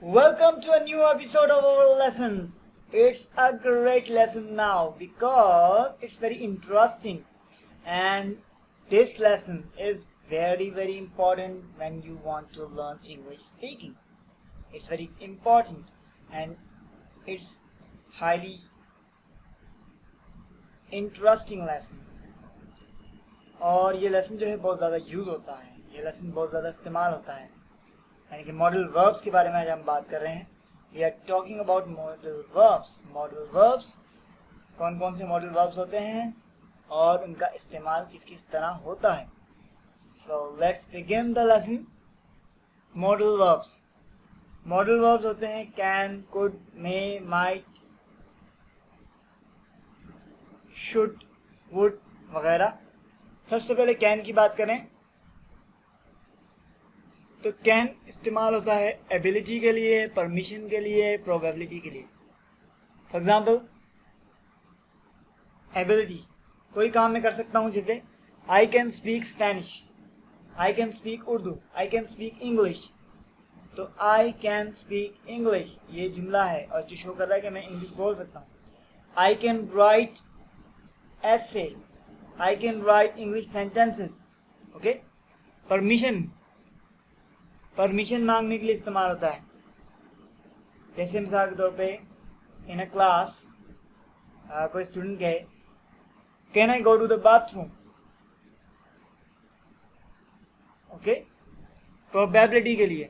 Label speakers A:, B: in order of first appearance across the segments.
A: Welcome to a new episode of our lessons. It's a great lesson now because it's very interesting, and this lesson is very important when you want to learn English speaking. It's very important and it's highly interesting lesson. और ये lesson जो है बहुत ज़्यादा use होता है, ये lesson बहुत ज़्यादा इस्तेमाल होता है, यानी कि मॉडल वर्ब्स के बारे में आज हम बात कर रहे हैं. We are talking about modal verbs. Modal verbs कौन कौन से मॉडल वर्ब्स होते हैं और उनका इस्तेमाल किस किस तरह होता है. So let's begin the lesson. Model verbs. Modal verbs होते हैं can, could, may, might, should, would वगैरह. सबसे पहले कैन की बात करें तो कैन इस्तेमाल होता है एबिलिटी के लिए, परमिशन के लिए, प्रोबेबिलिटी के लिए. फॉर एग्जाम्पल एबिलिटी, कोई काम मैं कर सकता हूँ, जैसे I can speak Spanish, I can speak Urdu, I can speak English. तो आई कैन स्पीक इंग्लिश ये जुमला है और जो शो कर रहा है कि मैं इंग्लिश बोल सकता हूँ. I can write essay, I can write English sentences. Okay. Permission मांगने के लिए इस्तेमाल होता है. जैसे मिसाल के तौर पे इन अ क्लास कोई स्टूडेंट कहे can I go to the bathroom. Okay. Probability के लिए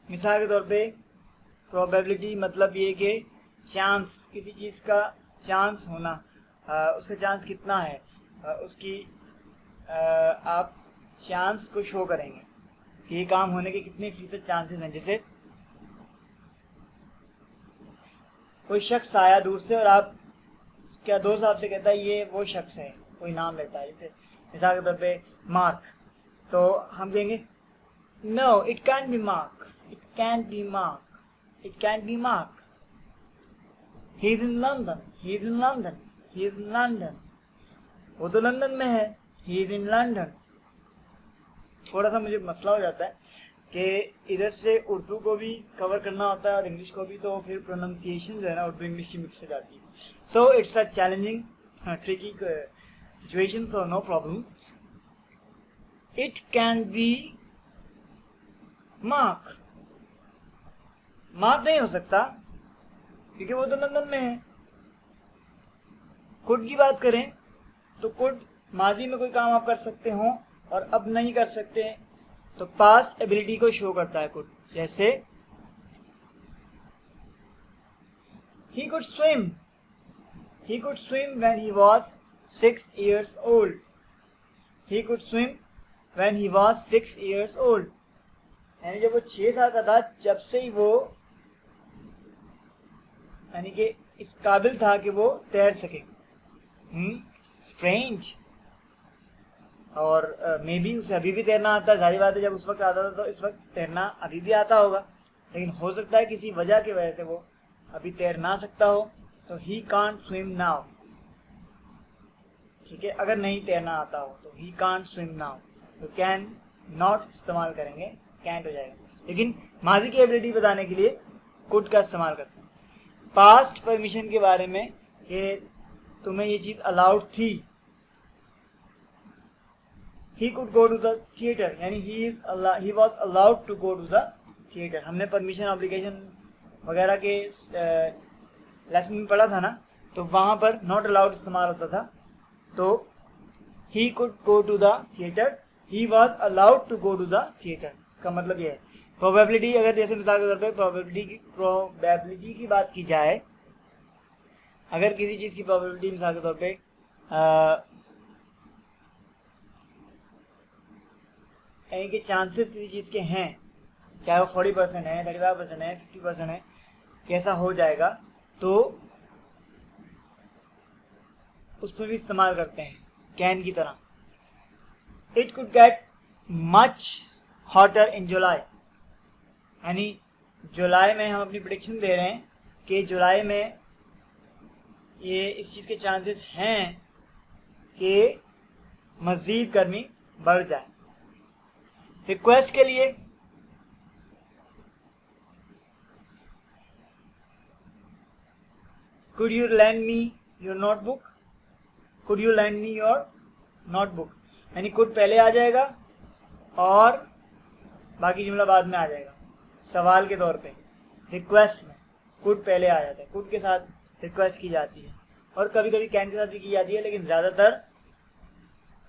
A: मिसाल के तौर पे प्रोबेबिलिटी मतलब ये कि चांस, किसी चीज़ का चांस होना, उसका चांस कितना है, उसकी आप चांस को शो करेंगे कि ये काम होने के कितने फीसद चांसेस हैं. जैसे कोई शख्स आया दूर से और आप क्या दोस्त आपसे कहता है ये वो शख्स है, कोई नाम लेता है, जैसे मिसाल के तौर पे मार्क, तो हम कहेंगे no it can be mark, it can be mark, it can be mark. He is in London. He is in London. He is in London. वो तो लंदन में है. He is in London. थोड़ा सा मुझे मसला हो जाता है कि इधर से उर्दू को भी कवर करना होता है और इंग्लिश को भी, तो फिर प्रोनाउंसिएशन जो है ना उर्दू इंग्लिश की मिक्स हो जाती है. So it's a challenging tricky situation, so no problem. It can be mark. Mark नहीं हो सकता क्योंकि वो तो लंदन में है. कुड की बात करें तो कुड माजी में कोई काम आप कर सकते हो और अब नहीं कर सकते, तो पास्ट एबिलिटी को शो करता है कुड. जैसे he could swim, he could swim when he was 6 years old. He could swim when he was 6 years old. यानी जब वो 6 साल का था, जब से ही वो यानी कि इस काबिल था कि वो तैर सके. स्ट्रेंज. और मे बी उसे अभी भी तैरना आता है. जाहिर बात है जब उस वक्त आता था तो इस वक्त तैरना अभी भी आता होगा, लेकिन हो सकता है किसी वजह की वजह से वो अभी तैर ना सकता हो. तो ही कांट स्विम नाउ. ठीक है, अगर नहीं तैरना आता हो तो ही कांट स्विम नाउ. तो कैन नॉट इस्तेमाल करेंगे, कैंट हो जाएगा. लेकिन माजी की एबिलिटी बताने के लिए कुड का इस्तेमाल करते हैं. पास्ट परमिशन के बारे में कि तुम्हें ये चीज़ अलाउड थी. He could go to the theatre, यानी he was allowed to go to the theatre. हमने परमिशन ऑब्लिगेशन वगैरह के लेसन में पढ़ा था ना, तो वहाँ पर नॉट अलाउड इस्तेमाल होता था. तो he could go to the theatre, he was allowed to go to the theatre. इसका मतलब ये है. प्रोबेबिलिटी, अगर जैसे मिसाल के तौर पे प्रोबेबिलिटी की बात की जाए, अगर किसी चीज़ की प्रोबेबिलिटी मिसाल के तौर पे यानी कि चांसेस किसी चीज़ के हैं, चाहे वो 40% है, 35% है, 50% है, कैसा हो जाएगा, तो उसमें भी इस्तेमाल करते हैं कैन की तरह. It could get much hotter in July. यानी जुलाई में हम अपनी प्रेडिक्शन दे रहे हैं कि जुलाई में ये इस चीज़ के चांसेस हैं कि मज़ीद गर्मी बढ़ जाए. रिक्वेस्ट के लिए could you lend me your notebook, could you lend me your notebook, यानी could पहले आ जाएगा और बाकी जुमला बाद में आ जाएगा सवाल के तौर पे। रिक्वेस्ट में could पहले आ जाता है, could के साथ रिक्वेस्ट की जाती है और कभी कभी कैन के साथ भी की जाती है, लेकिन ज़्यादातर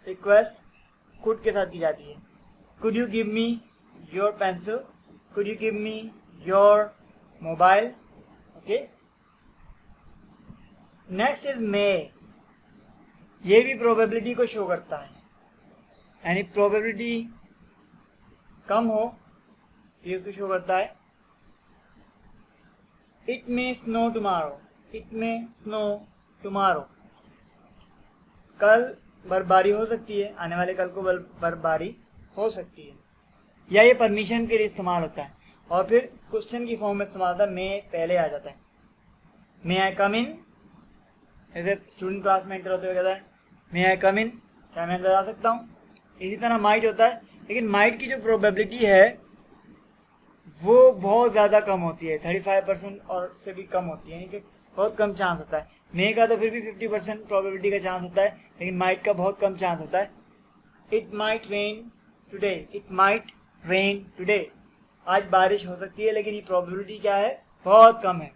A: रिक्वेस्ट could के साथ की जाती है। could you give me your pencil, could you give me your mobile, okay. Next is May, ये भी प्रोबेबिलिटी को शो करता है, यानी प्रोबेबिलिटी कम हो ये उसको शो करता है। It may snow tomorrow, it may snow tomorrow, कल बर्फबारी हो सकती है, आने वाले कल को बर्फबारी हो सकती है, या ये परमिशन के लिए इस्तेमाल होता है और फिर क्वेश्चन की फॉर्म में इस्तेमाल होता है। मे पहले आ जाता है, मे आई कम इन, जैसे स्टूडेंट क्लास में एंटर होते हुए कहता है मे आई कम इन, क्या मैं अंदर आ सकता हूँ। इसी तरह माइट होता है, लेकिन माइट की जो प्रोबेबिलिटी है वो बहुत ज़्यादा कम होती है, 35% और से भी कम होती है, यानी कि बहुत कम चांस होता है। मे का तो फिर भी 50% प्रोबेबिलिटी का चांस होता है, लेकिन माइट का बहुत कम चांस होता है। It might rain today, it might rain today, आज बारिश हो सकती है, लेकिन ये प्रोबेबिलिटी क्या है, बहुत कम है।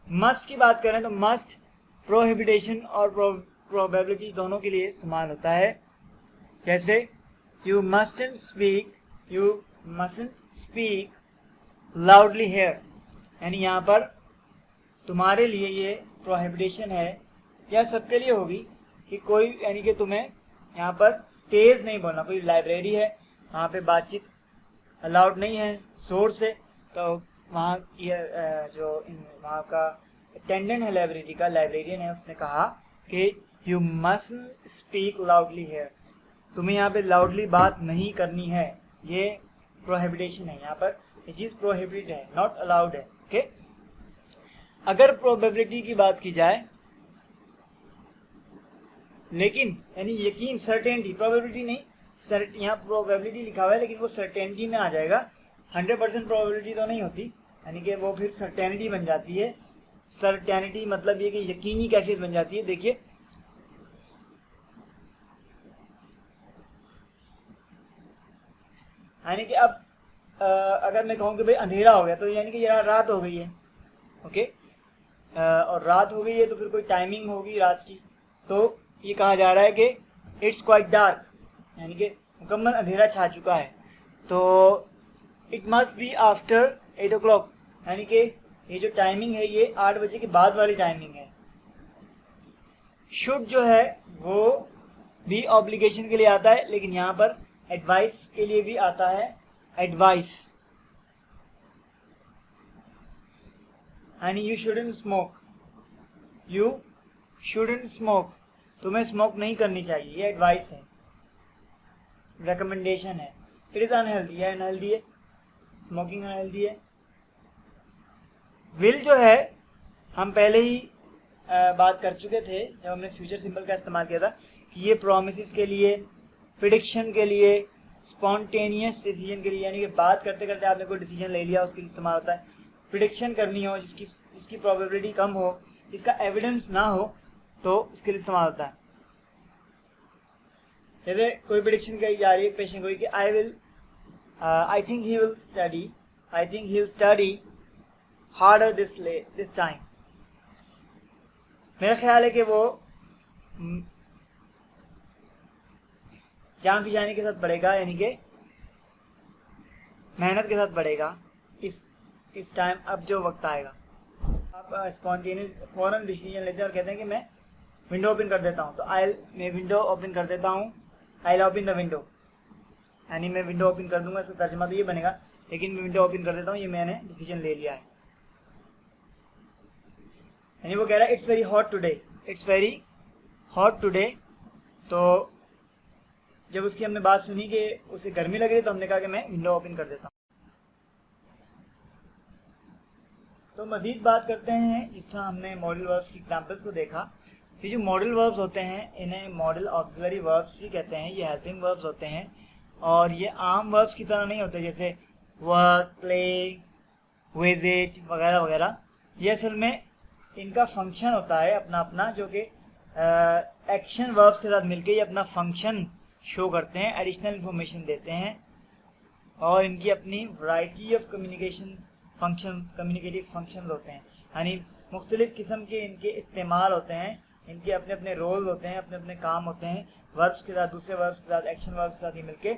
A: मस्ट की बात करें तो मस्ट प्रोहिबिटेशन और प्रोबेबिलिटी दोनों के लिए इस्तेमाल होता है। जैसे you mustn't speak, you mustn't speak loudly here, यानी यहाँ पर तुम्हारे लिए ये प्रोहिबिटेशन है, या सबके लिए होगी कि कोई, यानी कि तुम्हें यहाँ पर तेज़ नहीं बोलना। कोई लाइब्रेरी है, वहाँ पे बातचीत अलाउड नहीं है शोर से, तो वहाँ ये जो वहाँ का अटेंडेंट है लाइब्रेरी का, लाइब्रेरियन है, उसने कहा कि you must speak loudly here, तुम्हें यहाँ पे लाउडली बात नहीं करनी है, ये प्रोहिबिटेशन है, यहाँ पर ये चीज़ प्रोहिबिटेड है, नॉट अलाउड है, ओके। अगर प्रोबेबिलिटी की बात की जाए, लेकिन यानी यकीन, सर्टेनिटी, प्रोबेबिलिटी नहीं, यहाँ प्रोबेबिलिटी लिखा हुआ है लेकिन वो सर्टेनिटी में आ जाएगा। 100% प्रोबेबिलिटी तो नहीं होती, यानी कि वो फिर सर्टेनिटी बन जाती है। सर्टेनिटी मतलब ये कि यकीनी कैफियत बन जाती है। देखिए यानी कि अब अगर मैं कहूँ कि भाई अंधेरा हो गया, तो यानी कि यार रात हो गई है, ओके। और रात हो गई है तो फिर कोई टाइमिंग होगी रात की, तो ये कहा जा रहा है कि इट्स क्वाइट डार्क, यानी कि मुकम्मल अंधेरा छा चुका है। तो it must be after 8 o'clock, यानी कि ये जो टाइमिंग है ये 8 बजे के बाद वाली टाइमिंग है। शुड जो है वो भी ऑब्लिगेशन के लिए आता है, लेकिन यहाँ पर एडवाइस के लिए भी आता है। एडवाइस यानी you shouldn't smoke, you shouldn't smoke, तुम्हें स्मोक नहीं करनी चाहिए, ये एडवाइस है, रिकमेंडेशन है। इट इज़ अनहेल्दी, या अनहेल्दी है, स्मोकिंग अनहेल्दी है। विल जो है हम पहले ही बात कर चुके थे जब हमने फ्यूचर सिंबल का इस्तेमाल किया था कि ये प्रोमिसेस के लिए, प्रिडिक्शन के लिए, स्पॉन्टेनियस डिसीजन के लिए, यानी कि बात करते करते आपने कोई डिसीजन ले लिया उसके लिए इस्तेमाल होता है। प्रिडिक्शन करनी हो जिसकी प्रोबेबिलिटी कम हो, जिसका एविडेंस ना हो, तो उसके लिए इस्तेमाल होता है। जैसे कोई प्रिडिक्शन कही जा रही है, पेशेंट कोई कि I think he will study, I think he will study harder this time, मेरा ख्याल है कि वो जान फिजानी के साथ पढ़ेगा, यानी कि मेहनत के साथ पढ़ेगा इस टाइम, अब जो वक्त आएगा। आप स्पॉन्टेनियस फ़ौरन डिसीजन लेते हैं और कहते हैं कि मैं विंडो ओपन कर देता हूँ, तो मैं विंडो ओपन कर देता हूँ, आई ओपन द विंडो, यानी मैं विंडो ओपन कर दूंगा, इसका तर्जमा तो ये बनेगा, लेकिन मैं विंडो ओपन कर देता हूँ, ये मैंने डिसीजन ले लिया है। यानी वो कह रहा है it's very hot today, it's very hot today. तो जब उसकी हमने बात सुनी कि उसे गर्मी लग रही, तो हमने कहा कि मैं विंडो ओपन कर देता हूँ। तो मज़ीद बात करते हैं, इस तरह हमने मॉडल वर्ब्स की एग्जांपल्स को देखा। ये जो मॉडल वर्ब्स होते हैं इन्हें मॉडल ऑक्सिलरी वर्ब्स भी कहते हैं, ये हेल्पिंग वर्ब्स होते हैं और ये आम वर्ब्स की तरह नहीं होते जैसे वर्क, प्ले, विजिट वगैरह वगैरह। ये असल में इनका फंक्शन होता है अपना अपना, जो कि एक्शन वर्ब्स के साथ मिलके ये अपना फंक्शन शो करते हैं, एडिशनल इंफॉर्मेशन देते हैं, और इनकी अपनी वैरायटी ऑफ कम्युनिकेटिव फंक्शन होते हैं, यानी मुख्तलिफ किस्म के इनके इस्तेमाल होते हैं, इनके अपने अपने रोल होते हैं, अपने अपने काम होते हैं, वर्ब्स के साथ, दूसरे वर्ब्स के साथ, एक्शन वर्ब्स के साथ ही मिलके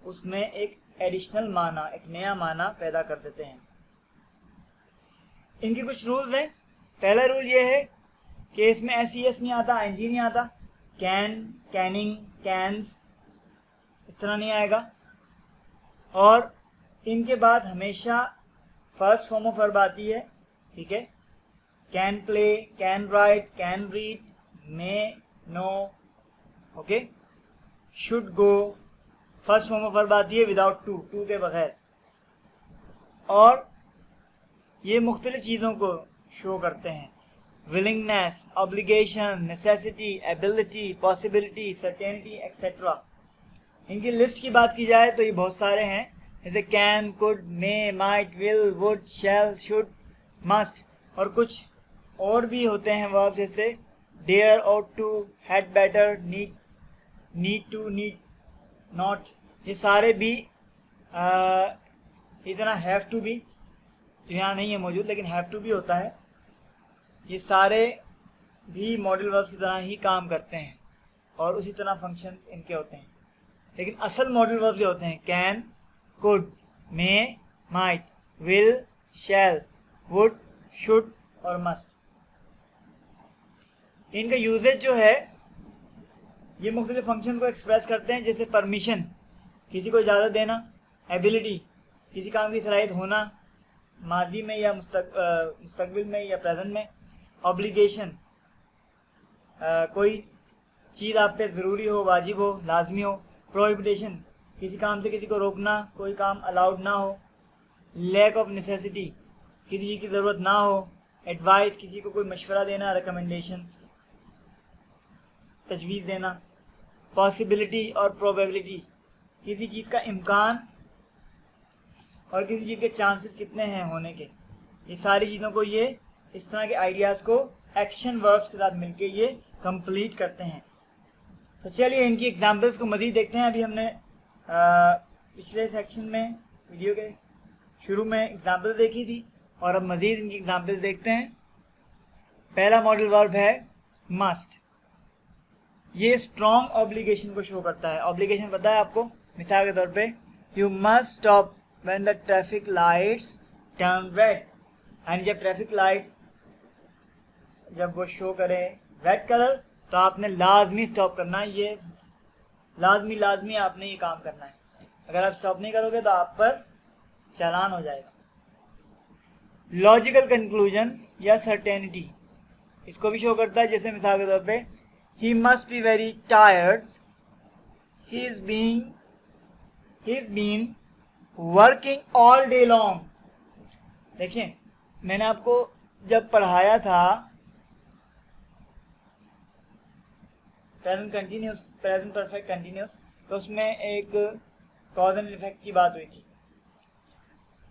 A: उसमें एक एडिशनल माना, एक नया माना पैदा कर देते हैं। इनके कुछ रूल्स हैं। पहला रूल ये है कि इसमें एस नहीं आता, एनजी नहीं आता, कैन, कैनिंग, कैंस इस तरह नहीं आएगा, और इनके बाद हमेशा फर्स्ट फॉर्म ऑफ वर्ब आती है, ठीक है। Can play, can write, can read, may, no, okay. Should go, first form of verb आती है विदाउट टू, टू के बगैर, और ये मुख्तलिफ चीज़ों को शो करते हैं, willingness, obligation, necessity, ability, possibility, certainty etcetera. इनकी लिस्ट की बात की जाए तो ये बहुत सारे हैं, जैसे can, could, may, might, will, would, shall, should, must, और कुछ और भी होते हैं वर्ब जैसे dare, ought to, had better, need to, need not. ये सारे भी इतना हैव टू भी जो यहाँ नहीं है मौजूद, लेकिन हैव टू भी होता है। ये सारे भी मॉडल वर्ब्स की तरह ही काम करते हैं और उसी तरह फंक्शंस इनके होते हैं, लेकिन असल मॉडल वर्ब्स जो होते हैं can, could, may, might, will, shall, would, should और मस्ट, इनका यूजेज जो है ये मुख्तलिफ फंक्शन को एक्सप्रेस करते हैं, जैसे परमिशन, किसी को इजाज़त देना, एबिलिटी, किसी काम की सलाहियत होना, माजी में या मुस्तकबिल में या प्रेजेंट में, ऑब्लिगेशन, कोई चीज़ आप पे ज़रूरी हो, वाजिब हो, लाजमी हो, प्रोहिबिटेशन, किसी काम से किसी को रोकना, कोई काम अलाउड ना हो, लैक ऑफ नेसेसिटी, किसी चीज़ की ज़रूरत ना हो, एडवाइस, किसी को कोई मशवरा देना, रिकमेंडेशन, तजवीज़ देना, पॉसिबिलिटी और प्रोबेबिलिटी, किसी चीज़ का इम्कान और किसी चीज़ के चांसेस कितने हैं होने के। ये सारी चीज़ों को ये इस तरह के आइडियाज़ को एक्शन वर्ब्स के साथ मिलके ये कंप्लीट करते हैं। तो चलिए इनकी एग्जांपल्स को मज़ीद देखते हैं। अभी हमने पिछले सेक्शन में वीडियो के शुरू में एग्जांपल्स देखी थी और अब मज़ीद इनकी एग्जांपल्स देखते हैं। पहला मॉडल वर्ब है मस्ट। ये स्ट्रॉन्ग ऑब्लिगेशन को शो करता है। ऑब्लिगेशन पता है आपको, मिसाल के तौर पे you must stop when the traffic lights turn red, यानी जब ट्रैफिक लाइट्स जब वो शो करें रेड कलर तो आपने लाजमी स्टॉप करना है। ये लाजमी आपने ये काम करना है। अगर आप स्टॉप नहीं करोगे तो आप पर चालान हो जाएगा। लॉजिकल कंक्लूजन या सर्टेनिटी इसको भी शो करता है, जैसे मिसाल के तौर पे he must be very tired, he's been working all day long। देखिए मैंने आपको जब पढ़ाया था present continuous, present perfect continuous, तो उसमें एक कॉज एंड इफेक्ट की बात हुई थी।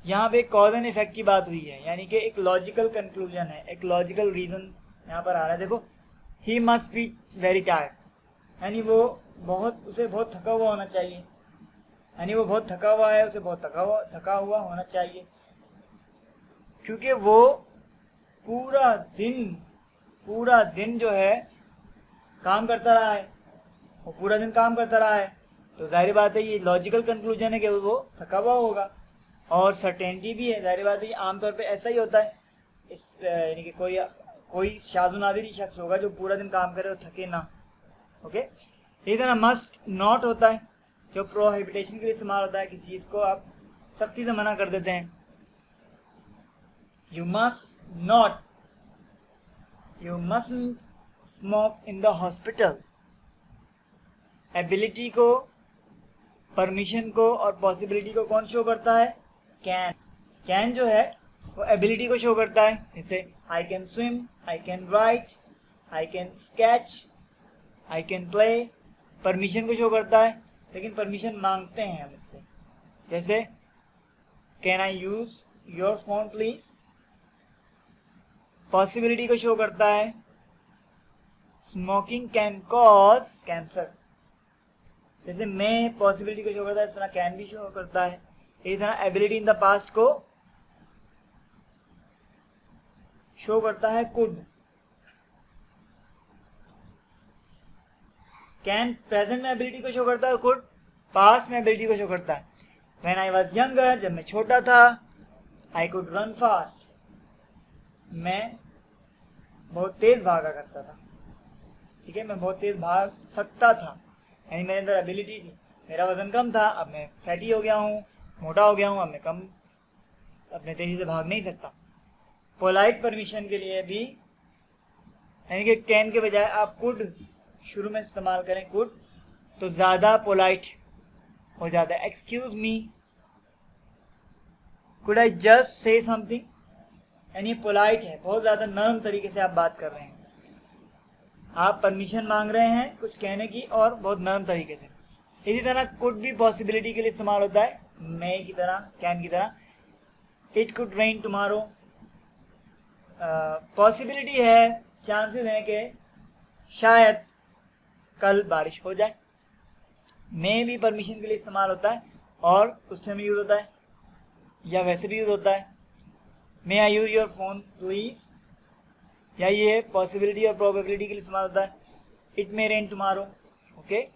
A: यहाँ पे कॉज एंड इफेक्ट की बात हुई है, यानी कि एक लॉजिकल कंक्लूजन है, एक लॉजिकल रीजन यहाँ पर आ रहा है। देखो he must be very tired, यानी उसे बहुत थका हुआ होना चाहिए, यानी वो बहुत थका हुआ है, उसे बहुत थका हुआ होना चाहिए, क्योंकि वो पूरा दिन जो है काम करता रहा है, वो पूरा दिन काम करता रहा है, तो जाहिर बात है ये लॉजिकल कंक्लूजन है कि वो थका हुआ होगा। और सर्टेनिटी भी है, जाहिर बात है ये आमतौर पे ऐसा ही होता है। इस यानी कि कोई शाज़ नादिर शख्स होगा जो पूरा दिन काम करे और थके ना। ओके, इसी तरह मस्ट नॉट होता है जो प्रोहिबिटेशन के लिए इस्तेमाल होता है, किसी चीज़ को आप सख्ती से मना कर देते हैं। You must smoke in the hospital. Ability को, परमिशन को और पॉसिबिलिटी को कौन शो करता है? कैन जो है वो एबिलिटी को शो करता है, जैसे I can swim, I can write, I can sketch, I can play. Permission को शो करता है, लेकिन परमिशन मांगते हैं हम इससे। जैसे can I use your phone please, possibility को शो करता है। स्मोकिंग कैन कॉज कैंसर, जैसे मैं पॉसिबिलिटी को शो करता है, इस तरह कैन भी शो करता है। इस तरह एबिलिटी इन द पास्ट को शो करता है कुड। कैन प्रेजेंट में एबिलिटी को शो करता है, कुड पास्ट में एबिलिटी को शो करता है। व्हेन आई वाज यंगर, जब मैं छोटा था, आई कुड रन फास्ट, मैं बहुत तेज भागा करता था। ठीक है, मैं बहुत तेज भाग सकता था, यानी मेरे अंदर एबिलिटी थी। मेरा वजन कम था, अब मैं फैटी हो गया हूँ, मोटा हो गया हूँ, अब मैं कम अपने तेजी से भाग नहीं सकता। पोलाइट परमिशन के लिए भी, यानी कि कैन के बजाय आप कुड शुरू में इस्तेमाल करें, कुड, तो ज़्यादा पोलाइट हो जाता है। Excuse me, could I just say something, यानी पोलाइट है, बहुत ज़्यादा नरम तरीके से आप बात कर रहे हैं। आप परमिशन मांग रहे हैं कुछ कहने की और बहुत नरम तरीके से। इसी तरह कुड भी पॉसिबिलिटी के लिए इस्तेमाल होता है, मे की तरह, कैन की तरह। It could rain tomorrow, possibility है, चांसेस हैं कि शायद कल बारिश हो जाए। मे भी परमिशन के लिए इस्तेमाल होता है और उस टाइम यूज होता है, या वैसे भी यूज होता है। मे आई यूज योर फोन प्लीज, या ये पॉसिबिलिटी और प्रोबेबिलिटी के लिए इस्तेमाल होता है। It may rain tomorrow, okay.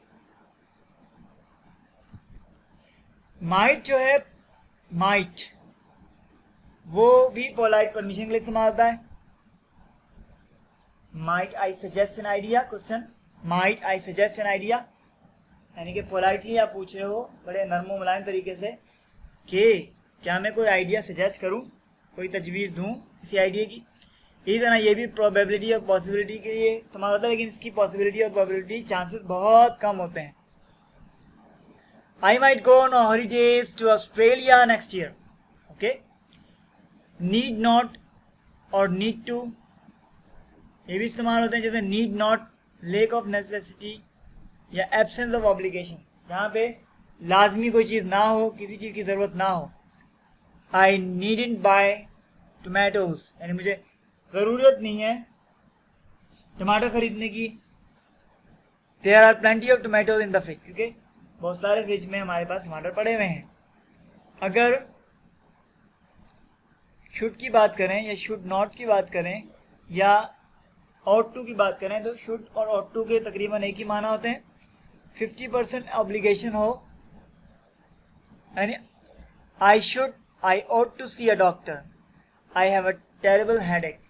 A: Might जो है, माइट, वो भी पोलाइट परमिशन के लिए इस्तेमाल होता है। Might I suggest an idea, question, might I suggest an idea, यानी कि पोलाइटली आप पूछ रहे हो बड़े नरमो मुलायम तरीके से कि क्या मैं कोई आइडिया सजेस्ट करूं, कोई तजवीज़ दूं किसी आइडिया की। इसी तरह ये भी प्रोबेबिलिटी और पॉसिबिलिटी के लिए इस्तेमाल होता है, लेकिन इसकी पॉसिबिलिटी और प्रोबेबिलिटी चांसेस बहुत कम होते हैं। I might go on holidays to Australia next year, okay. Need not और नीड टू, ये भी इस्तेमाल होते हैं, जैसे need not, lack of necessity या एब्सेंस ऑफ ऑब्लिगेशन, जहाँ पे लाजमी कोई चीज़ ना हो, किसी चीज़ की ज़रूरत ना हो। आई नीडंट बाय टोमेटोज, यानी मुझे ज़रूरत नहीं है टमाटर खरीदने की। There are plenty of tomatoes in the fridge, क्योंकि बहुत सारे फ्रिज में हमारे पास टमाटर पड़े हुए हैं। अगर शुड की बात करें या शुड नॉट की बात करें या ought to की बात करें, तो शुड और ought to के तकरीबन एक ही माना होते हैं। 50% ऑब्लिगेशन हो, यानी आई ought to see a doctor, I have a terrible headache,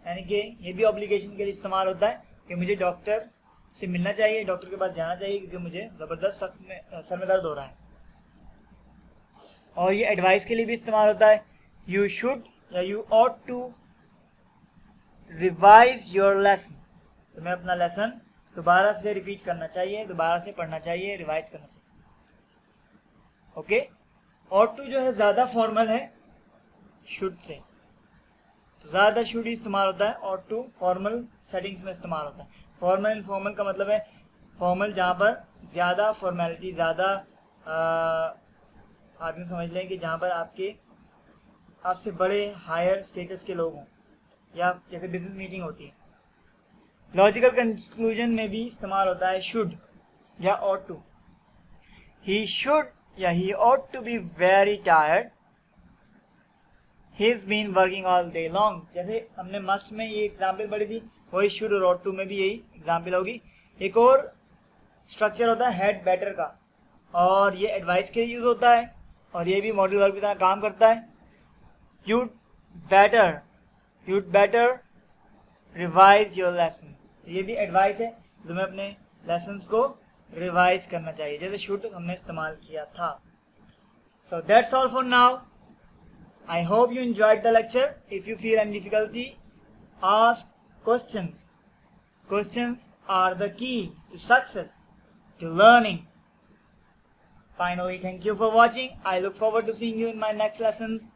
A: यानी कि ये भी ऑब्लिगेशन के लिए इस्तेमाल होता है कि मुझे डॉक्टर से मिलना चाहिए, डॉक्टर के पास जाना चाहिए क्योंकि मुझे ज़बरदस्त सर में दर्द हो रहा है। और ये एडवाइस के लिए भी इस्तेमाल होता है। यू शुड या you ought to revise your lesson, तुम्हें अपना लेसन दोबारा से रिपीट करना चाहिए, दोबारा से पढ़ना चाहिए, रिवाइज करना चाहिए, ओके। ought to जो है ज़्यादा फॉर्मल है शुड से, तो ज़्यादा शुड ही इस्तेमाल होता है। ought to फॉर्मल सेटिंग्स में इस्तेमाल होता है। फॉर्मल इनफॉर्मल का मतलब है फॉर्मल जहाँ पर ज़्यादा फॉर्मेलिटी, ज़्यादा आप यूँ समझ लें कि जहाँ पर आपसे बड़े हायर स्टेटस के लोग हों, या जैसे बिजनेस मीटिंग होती है। लॉजिकल कंक्लूजन में भी इस्तेमाल होता है शुड या ought to। ही शुड या ही ought to be very tired, he's been working all day long। जैसे हमने मस्ट में ये एग्जाम्पल पढ़ी थी, वही शुड और ought to में भी यही एग्जाम्पल होगी। एक और स्ट्रक्चर होता है हैड बेटर का, और ये एडवाइस के लिए यूज होता है, और ये भी मॉडल वर्ब की तरह काम करता है। you'd better revise your lesson, ये भी एडवाइस है, तुम्हें अपने लेसन्स को रिवाइज करना चाहिए, जैसे शुड हमने इस्तेमाल किया था। So that's all for now. I hope you enjoyed the lecture. If you feel any difficulty, ask questions. Questions are the key to success, to learning. Finally, thank you for watching. I look forward to seeing you in my next lessons.